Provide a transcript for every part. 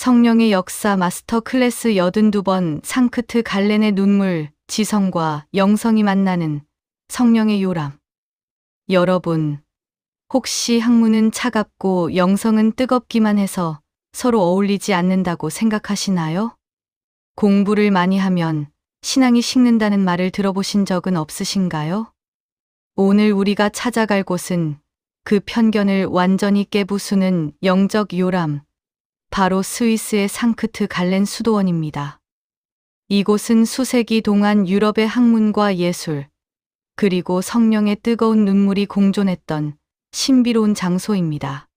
성령의 역사 마스터 클래스 82번 상크트 갈렌의 눈물, 지성과 영성이 만나는 성령의 요람. 여러분, 혹시 학문은 차갑고 영성은 뜨겁기만 해서 서로 어울리지 않는다고 생각하시나요? 공부를 많이 하면 신앙이 식는다는 말을 들어보신 적은 없으신가요? 오늘 우리가 찾아갈 곳은 그 편견을 완전히 깨부수는 영적 요람, 바로 스위스의 상크트 갈렌 수도원입니다. 이곳은 수세기 동안 유럽의 학문과 예술, 그리고 성령의 뜨거운 눈물이 공존했던 신비로운 장소입니다.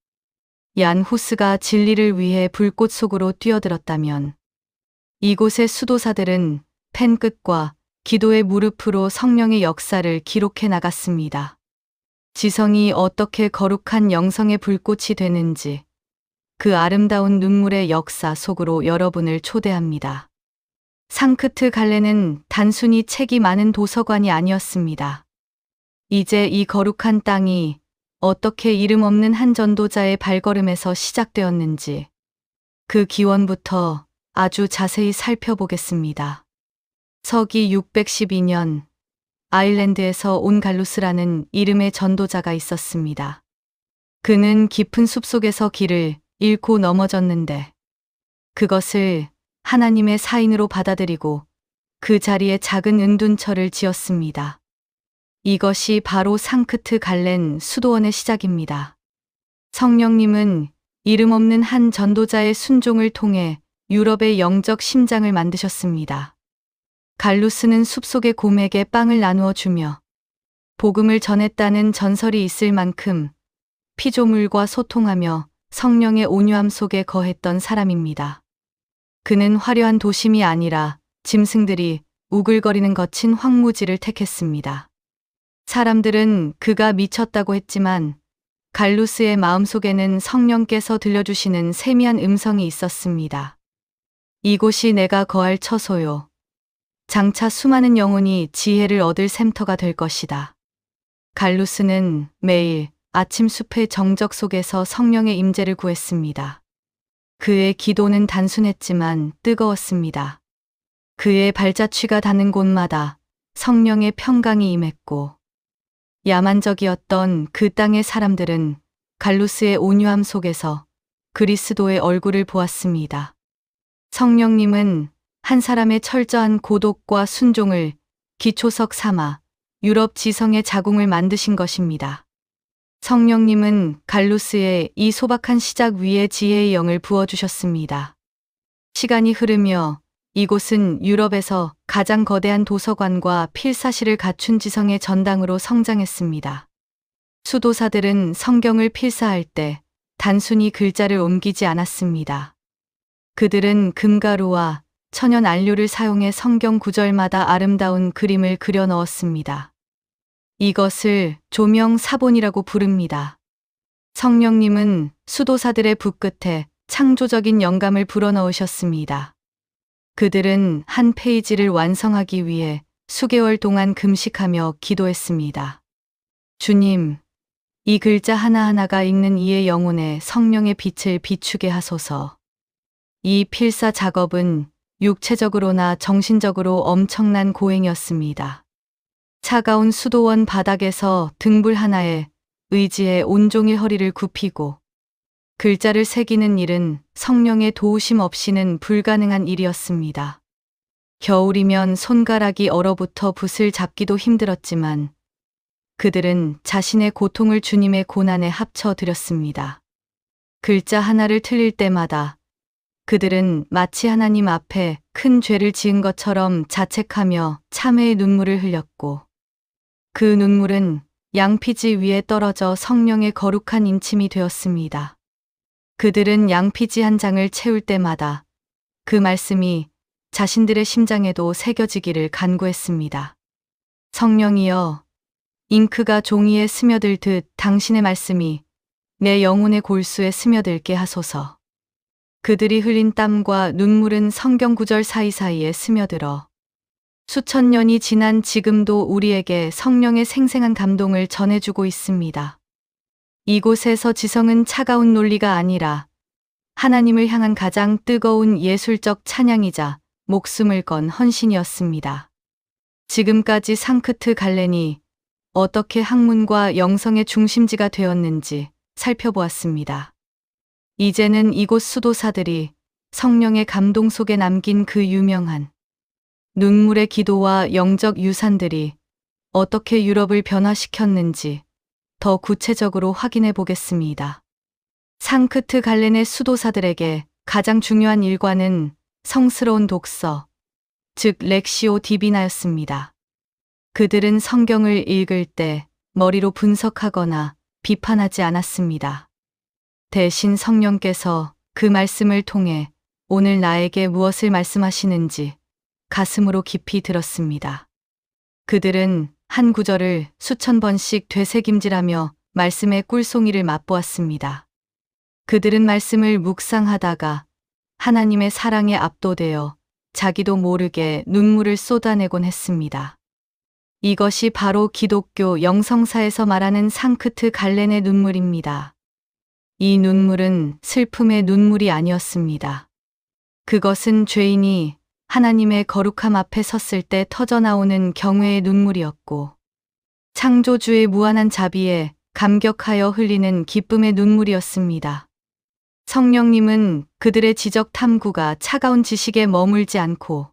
얀 후스가 진리를 위해 불꽃 속으로 뛰어들었다면 이곳의 수도사들은 펜끝과 기도의 무릎으로 성령의 역사를 기록해 나갔습니다. 지성이 어떻게 거룩한 영성의 불꽃이 되는지 그 아름다운 눈물의 역사 속으로 여러분을 초대합니다. 상크트 갈렌은 단순히 책이 많은 도서관이 아니었습니다. 이제 이 거룩한 땅이 어떻게 이름 없는 한 전도자의 발걸음에서 시작되었는지 그 기원부터 아주 자세히 살펴보겠습니다. 서기 612년 아일랜드에서 온 갈루스라는 이름의 전도자가 있었습니다. 그는 깊은 숲속에서 길을 잃고 넘어졌는데 그것을 하나님의 사인으로 받아들이고 그 자리에 작은 은둔처를 지었습니다. 이것이 바로 상크트 갈렌 수도원의 시작입니다. 성령님은 이름 없는 한 전도자의 순종을 통해 유럽의 영적 심장을 만드셨습니다. 갈루스는 숲속의 곰에게 빵을 나누어 주며 복음을 전했다는 전설이 있을 만큼 피조물과 소통하며 성령의 온유함 속에 거했던 사람입니다. 그는 화려한 도심이 아니라 짐승들이 우글거리는 거친 황무지를 택했습니다. 사람들은 그가 미쳤다고 했지만 갈루스의 마음속에는 성령께서 들려주시는 세미한 음성이 있었습니다. 이곳이 내가 거할 처소요. 장차 수많은 영혼이 지혜를 얻을 샘터가 될 것이다. 갈루스는 매일 아침 숲의 정적 속에서 성령의 임재를 구했습니다. 그의 기도는 단순했지만 뜨거웠습니다. 그의 발자취가 닿는 곳마다 성령의 평강이 임했고 야만적이었던 그 땅의 사람들은 갈루스의 온유함 속에서 그리스도의 얼굴을 보았습니다. 성령님은 한 사람의 철저한 고독과 순종을 기초석 삼아 유럽 지성의 자궁을 만드신 것입니다. 성령님은 갈루스의 이 소박한 시작 위에 지혜의 영을 부어주셨습니다. 시간이 흐르며 이곳은 유럽에서 가장 거대한 도서관과 필사실을 갖춘 지성의 전당으로 성장했습니다. 수도사들은 성경을 필사할 때 단순히 글자를 옮기지 않았습니다. 그들은 금가루와 천연 안료를 사용해 성경 구절마다 아름다운 그림을 그려 넣었습니다. 이것을 조명 사본이라고 부릅니다. 성령님은 수도사들의 붓끝에 창조적인 영감을 불어넣으셨습니다. 그들은 한 페이지를 완성하기 위해 수개월 동안 금식하며 기도했습니다. 주님, 이 글자 하나하나가 읽는 이의 영혼에 성령의 빛을 비추게 하소서. 이 필사 작업은 육체적으로나 정신적으로 엄청난 고행이었습니다. 차가운 수도원 바닥에서 등불 하나에 의지에 온종일 허리를 굽히고 글자를 새기는 일은 성령의 도우심 없이는 불가능한 일이었습니다. 겨울이면 손가락이 얼어붙어 붓을 잡기도 힘들었지만 그들은 자신의 고통을 주님의 고난에 합쳐드렸습니다. 글자 하나를 틀릴 때마다 그들은 마치 하나님 앞에 큰 죄를 지은 것처럼 자책하며 참회의 눈물을 흘렸고 그 눈물은 양피지 위에 떨어져 성령의 거룩한 인침이 되었습니다. 그들은 양피지 한 장을 채울 때마다 그 말씀이 자신들의 심장에도 새겨지기를 간구했습니다. 성령이여, 잉크가 종이에 스며들듯 당신의 말씀이 내 영혼의 골수에 스며들게 하소서. 그들이 흘린 땀과 눈물은 성경 구절 사이사이에 스며들어 수천 년이 지난 지금도 우리에게 성령의 생생한 감동을 전해주고 있습니다. 이곳에서 지성은 차가운 논리가 아니라 하나님을 향한 가장 뜨거운 예술적 찬양이자 목숨을 건 헌신이었습니다. 지금까지 상크트 갈렌이 어떻게 학문과 영성의 중심지가 되었는지 살펴보았습니다. 이제는 이곳 수도사들이 성령의 감동 속에 남긴 그 유명한 눈물의 기도와 영적 유산들이 어떻게 유럽을 변화시켰는지 더 구체적으로 확인해 보겠습니다. 상크트 갈렌의 수도사들에게 가장 중요한 일과는 성스러운 독서, 즉 렉시오 디비나였습니다. 그들은 성경을 읽을 때 머리로 분석하거나 비판하지 않았습니다. 대신 성령께서 그 말씀을 통해 오늘 나에게 무엇을 말씀하시는지 가슴으로 깊이 들었습니다. 그들은 한 구절을 수천 번씩 되새김질하며 말씀의 꿀송이를 맛보았습니다. 그들은 말씀을 묵상하다가 하나님의 사랑에 압도되어 자기도 모르게 눈물을 쏟아내곤 했습니다. 이것이 바로 기독교 영성사에서 말하는 상크트 갈렌의 눈물입니다. 이 눈물은 슬픔의 눈물이 아니었습니다. 그것은 죄인이 하나님의 거룩함 앞에 섰을 때 터져나오는 경외의 눈물이었고, 창조주의 무한한 자비에 감격하여 흘리는 기쁨의 눈물이었습니다. 성령님은 그들의 지적 탐구가 차가운 지식에 머물지 않고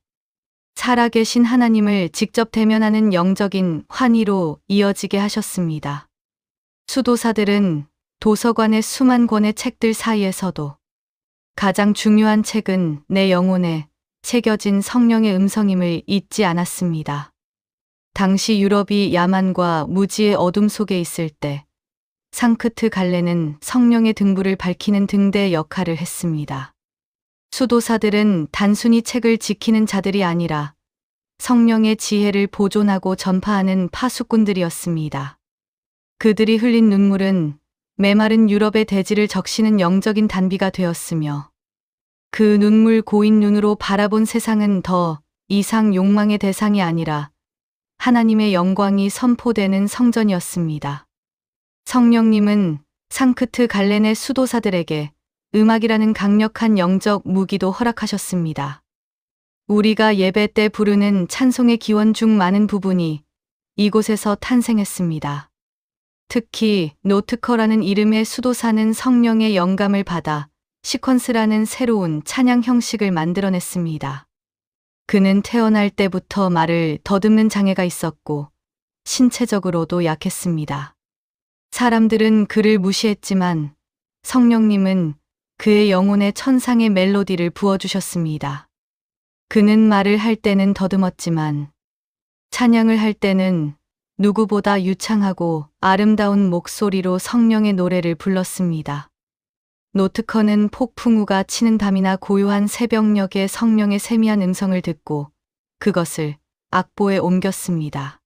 살아계신 하나님을 직접 대면하는 영적인 환희로 이어지게 하셨습니다. 수도사들은 도서관의 수만 권의 책들 사이에서도 가장 중요한 책은 내 영혼에 새겨진 성령의 음성임을 잊지 않았습니다. 당시 유럽이 야만과 무지의 어둠 속에 있을 때 상크트 갈렌은 성령의 등불을 밝히는 등대의 역할을 했습니다. 수도사들은 단순히 책을 지키는 자들이 아니라 성령의 지혜를 보존하고 전파하는 파수꾼들이었습니다. 그들이 흘린 눈물은 메마른 유럽의 대지를 적시는 영적인 단비가 되었으며, 그 눈물 고인 눈으로 바라본 세상은 더 이상 욕망의 대상이 아니라 하나님의 영광이 선포되는 성전이었습니다. 성령님은 상크트 갈렌의 수도사들에게 음악이라는 강력한 영적 무기도 허락하셨습니다. 우리가 예배 때 부르는 찬송의 기원 중 많은 부분이 이곳에서 탄생했습니다. 특히 노트커라는 이름의 수도사는 성령의 영감을 받아 시퀀스라는 새로운 찬양 형식을 만들어냈습니다. 그는 태어날 때부터 말을 더듬는 장애가 있었고 신체적으로도 약했습니다. 사람들은 그를 무시했지만 성령님은 그의 영혼에 천상의 멜로디를 부어주셨습니다. 그는 말을 할 때는 더듬었지만 찬양을 할 때는 누구보다 유창하고 아름다운 목소리로 성령의 노래를 불렀습니다. 노트커는 폭풍우가 치는 밤이나 고요한 새벽녘에 성령의 세미한 음성을 듣고 그것을 악보에 옮겼습니다.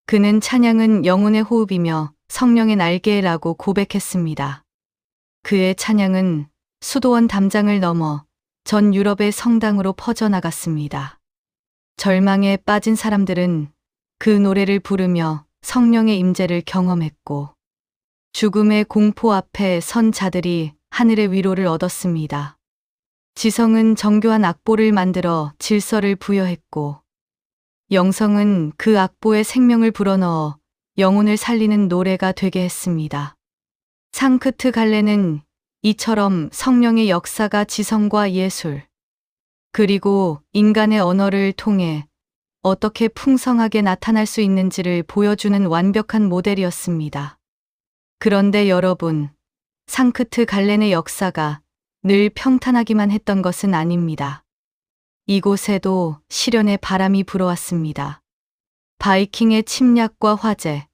그는 찬양은 영혼의 호흡이며 성령의 날개라고 고백했습니다. 그의 찬양은 수도원 담장을 넘어 전 유럽의 성당으로 퍼져나갔습니다. 절망에 빠진 사람들은 그 노래를 부르며 성령의 임재를 경험했고, 죽음의 공포 앞에 선 자들이 하늘의 위로를 얻었습니다. 지성은 정교한 악보를 만들어 질서를 부여했고, 영성은 그 악보에 생명을 불어넣어 영혼을 살리는 노래가 되게 했습니다. 상크트 갈렌은 이처럼 성령의 역사가 지성과 예술, 그리고 인간의 언어를 통해 어떻게 풍성하게 나타날 수 있는지를 보여주는 완벽한 모델이었습니다. 그런데 여러분, 상크트 갈렌의 역사가 늘 평탄하기만 했던 것은 아닙니다. 이곳에도 시련의 바람이 불어왔습니다. 바이킹의 침략과 화재,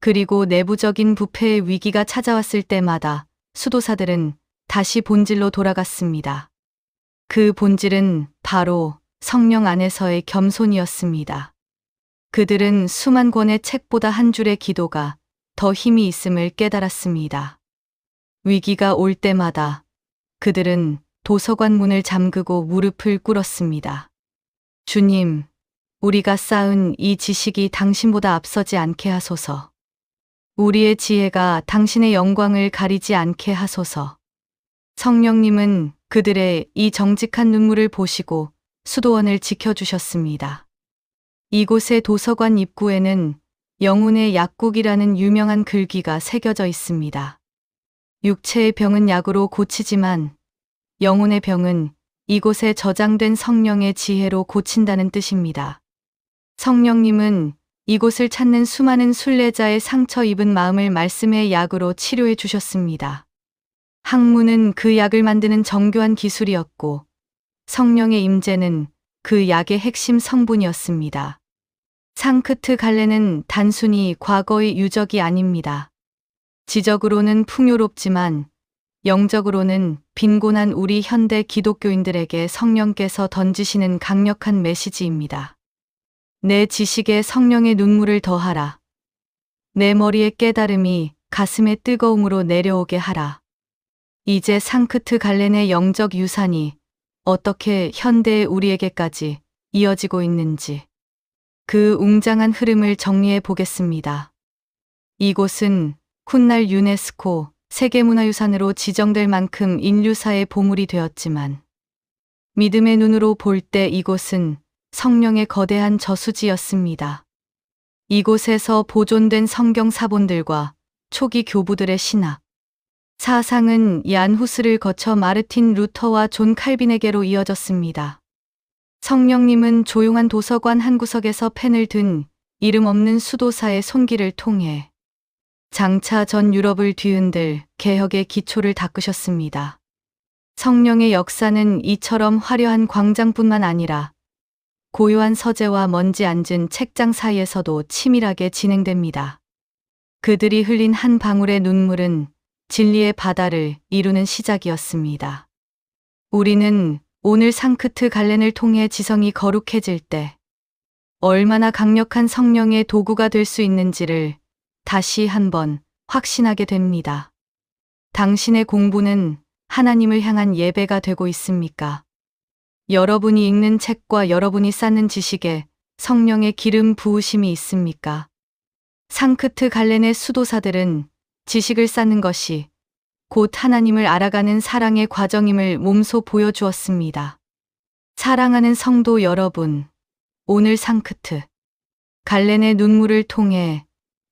그리고 내부적인 부패의 위기가 찾아왔을 때마다 수도사들은 다시 본질로 돌아갔습니다. 그 본질은 바로 성령 안에서의 겸손이었습니다. 그들은 수만 권의 책보다 한 줄의 기도가 더 힘이 있음을 깨달았습니다. 위기가 올 때마다 그들은 도서관 문을 잠그고 무릎을 꿇었습니다. 주님, 우리가 쌓은 이 지식이 당신보다 앞서지 않게 하소서. 우리의 지혜가 당신의 영광을 가리지 않게 하소서. 성령님은 그들의 이 정직한 눈물을 보시고 수도원을 지켜주셨습니다. 이곳의 도서관 입구에는 영혼의 약국이라는 유명한 글귀가 새겨져 있습니다. 육체의 병은 약으로 고치지만 영혼의 병은 이곳에 저장된 성령의 지혜로 고친다는 뜻입니다. 성령님은 이곳을 찾는 수많은 순례자의 상처 입은 마음을 말씀의 약으로 치료해 주셨습니다. 학문은 그 약을 만드는 정교한 기술이었고 성령의 임재는 그 약의 핵심 성분이었습니다. 상크트 갈레는 단순히 과거의 유적이 아닙니다. 지적으로는 풍요롭지만 영적으로는 빈곤한 우리 현대 기독교인들에게 성령께서 던지시는 강력한 메시지입니다. 내 지식에 성령의 눈물을 더하라. 내 머리의 깨달음이 가슴의 뜨거움으로 내려오게 하라. 이제 상크트 갈렌의 영적 유산이 어떻게 현대의 우리에게까지 이어지고 있는지 그 웅장한 흐름을 정리해 보겠습니다. 이곳은 훗날 유네스코 세계문화유산으로 지정될 만큼 인류사의 보물이 되었지만 믿음의 눈으로 볼 때 이곳은 성령의 거대한 저수지였습니다. 이곳에서 보존된 성경 사본들과 초기 교부들의 신학, 사상은 얀 후스를 거쳐 마르틴 루터와 존 칼빈에게로 이어졌습니다. 성령님은 조용한 도서관 한 구석에서 펜을 든 이름 없는 수도사의 손길을 통해 장차 전 유럽을 뒤흔들 개혁의 기초를 닦으셨습니다. 성령의 역사는 이처럼 화려한 광장뿐만 아니라 고요한 서재와 먼지 앉은 책장 사이에서도 치밀하게 진행됩니다. 그들이 흘린 한 방울의 눈물은 진리의 바다를 이루는 시작이었습니다. 우리는 오늘 상크트 갈렌을 통해 지성이 거룩해질 때 얼마나 강력한 성령의 도구가 될 수 있는지를 다시 한번 확신하게 됩니다. 당신의 공부는 하나님을 향한 예배가 되고 있습니까? 여러분이 읽는 책과 여러분이 쌓는 지식에 성령의 기름 부으심이 있습니까? 상크트 갈렌의 수도사들은 지식을 쌓는 것이 곧 하나님을 알아가는 사랑의 과정임을 몸소 보여주었습니다. 사랑하는 성도 여러분, 오늘 상크트 갈렌의 눈물을 통해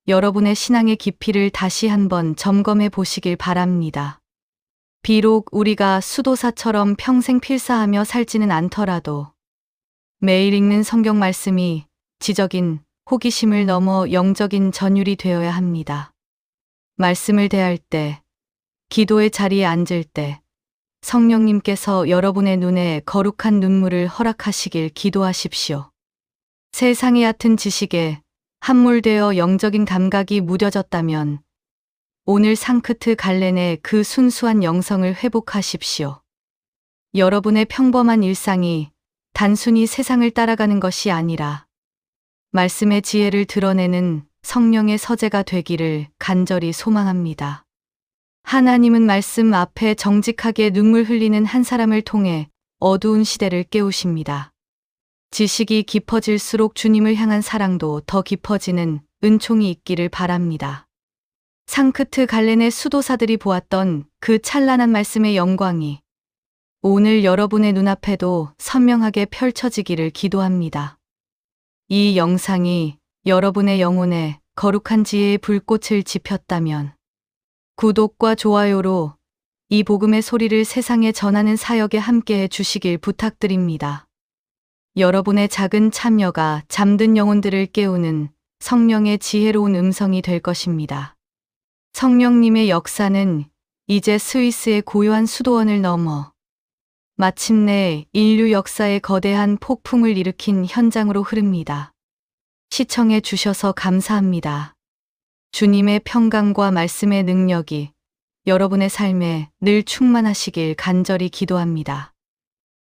여러분의 신앙의 깊이를 다시 한번 점검해 보시길 바랍니다. 비록 우리가 수도사처럼 평생 필사하며 살지는 않더라도 매일 읽는 성경 말씀이 지적인 호기심을 넘어 영적인 전율이 되어야 합니다. 말씀을 대할 때, 기도의 자리에 앉을 때 성령님께서 여러분의 눈에 거룩한 눈물을 허락하시길 기도하십시오. 세상의 얕은 지식에 함몰되어 영적인 감각이 무뎌졌다면 오늘 상크트 갈렌의 그 순수한 영성을 회복하십시오. 여러분의 평범한 일상이 단순히 세상을 따라가는 것이 아니라 말씀의 지혜를 드러내는 성령의 서재가 되기를 간절히 소망합니다. 하나님은 말씀 앞에 정직하게 눈물 흘리는 한 사람을 통해 어두운 시대를 깨우십니다. 지식이 깊어질수록 주님을 향한 사랑도 더 깊어지는 은총이 있기를 바랍니다. 상크트 갈렌의 수도사들이 보았던 그 찬란한 말씀의 영광이 오늘 여러분의 눈앞에도 선명하게 펼쳐지기를 기도합니다. 이 영상이 여러분의 영혼에 거룩한 지혜의 불꽃을 지폈다면 구독과 좋아요로 이 복음의 소리를 세상에 전하는 사역에 함께해 주시길 부탁드립니다. 여러분의 작은 참여가 잠든 영혼들을 깨우는 성령의 지혜로운 음성이 될 것입니다. 성령님의 역사는 이제 스위스의 고요한 수도원을 넘어 마침내 인류 역사의 거대한 폭풍을 일으킨 현장으로 흐릅니다. 시청해 주셔서 감사합니다. 주님의 평강과 말씀의 능력이 여러분의 삶에 늘 충만하시길 간절히 기도합니다.